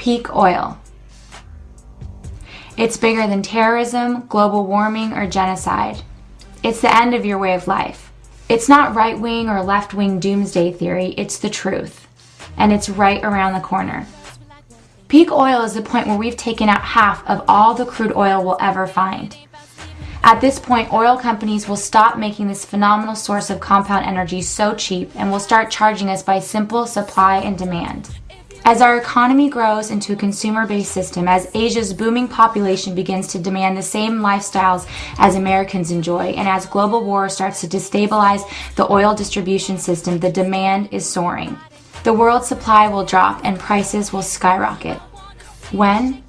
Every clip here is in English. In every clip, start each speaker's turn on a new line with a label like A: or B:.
A: Peak oil. It's bigger than terrorism, global warming, or genocide. It's the end of your way of life. It's not right-wing or left-wing doomsday theory, it's the truth. And it's right around the corner. Peak oil is the point where we've taken out half of all the crude oil we'll ever find. At this point, oil companies will stop making this phenomenal source of compound energy so cheap and will start charging us by simple supply and demand. As our economy grows into a consumer-based system, as Asia's booming population begins to demand the same lifestyles as Americans enjoy, and as global war starts to destabilize the oil distribution system, the demand is soaring. The world supply will drop and prices will skyrocket. When?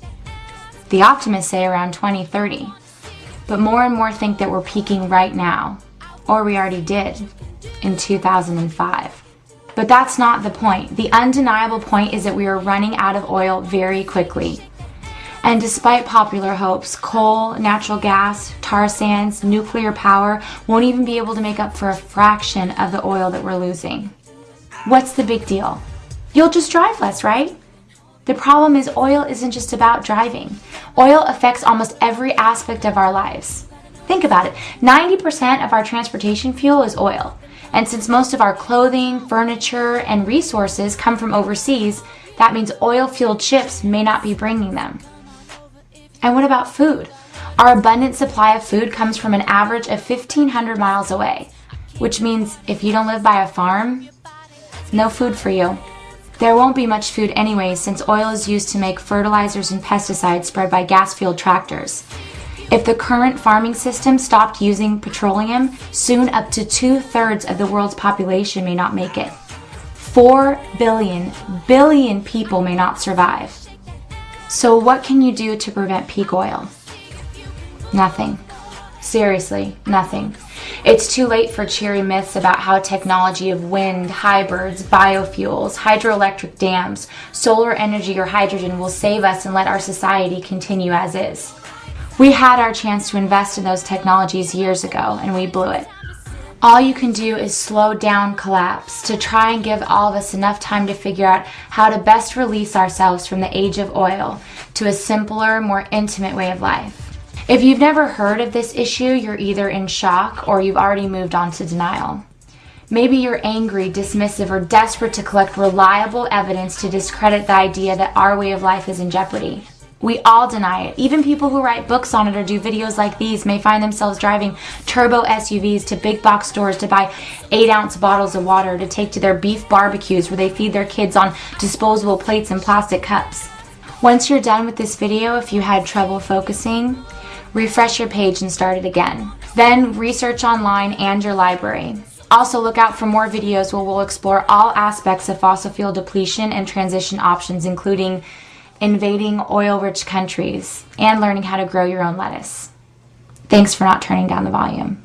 A: The optimists say around 2030. But more and more think that we're peaking right now, or we already did in 2005. But that's not the point. The undeniable point is that we are running out of oil very quickly. And despite popular hopes, coal, natural gas, tar sands, nuclear power won't even be able to make up for a fraction of the oil that we're losing. What's the big deal? You'll just drive less, right? The problem is oil isn't just about driving. Oil affects almost every aspect of our lives. Think about it. 90% of our transportation fuel is oil. And since most of our clothing, furniture, and resources come from overseas, that means oil-fueled ships may not be bringing them. And what about food? Our abundant supply of food comes from an average of 1,500 miles away, which means if you don't live by a farm, no food for you. There won't be much food anyway, since oil is used to make fertilizers and pesticides spread by gas-fueled tractors. If the current farming system stopped using petroleum, soon up to 2/3 of the world's population may not make it. 4 billion people may not survive. So what can you do to prevent peak oil? Nothing. Seriously, nothing. It's too late for cheery myths about how technology of wind, hybrids, biofuels, hydroelectric dams, solar energy, or hydrogen will save us and let our society continue as is. We had our chance to invest in those technologies years ago, and we blew it. All you can do is slow down collapse to try and give all of us enough time to figure out how to best release ourselves from the age of oil to a simpler, more intimate way of life. If you've never heard of this issue, you're either in shock or you've already moved on to denial. Maybe you're angry, dismissive, or desperate to collect reliable evidence to discredit the idea that our way of life is in jeopardy. We all deny it. Even people who write books on it or do videos like these may find themselves driving turbo SUVs to big box stores to buy 8-ounce bottles of water to take to their beef barbecues where they feed their kids on disposable plates and plastic cups. Once you're done with this video, if you had trouble focusing, refresh your page and start it again. Then research online and your library. Also look out for more videos where we'll explore all aspects of fossil fuel depletion and transition options, including invading oil-rich countries and learning how to grow your own lettuce. Thanks for not turning down the volume.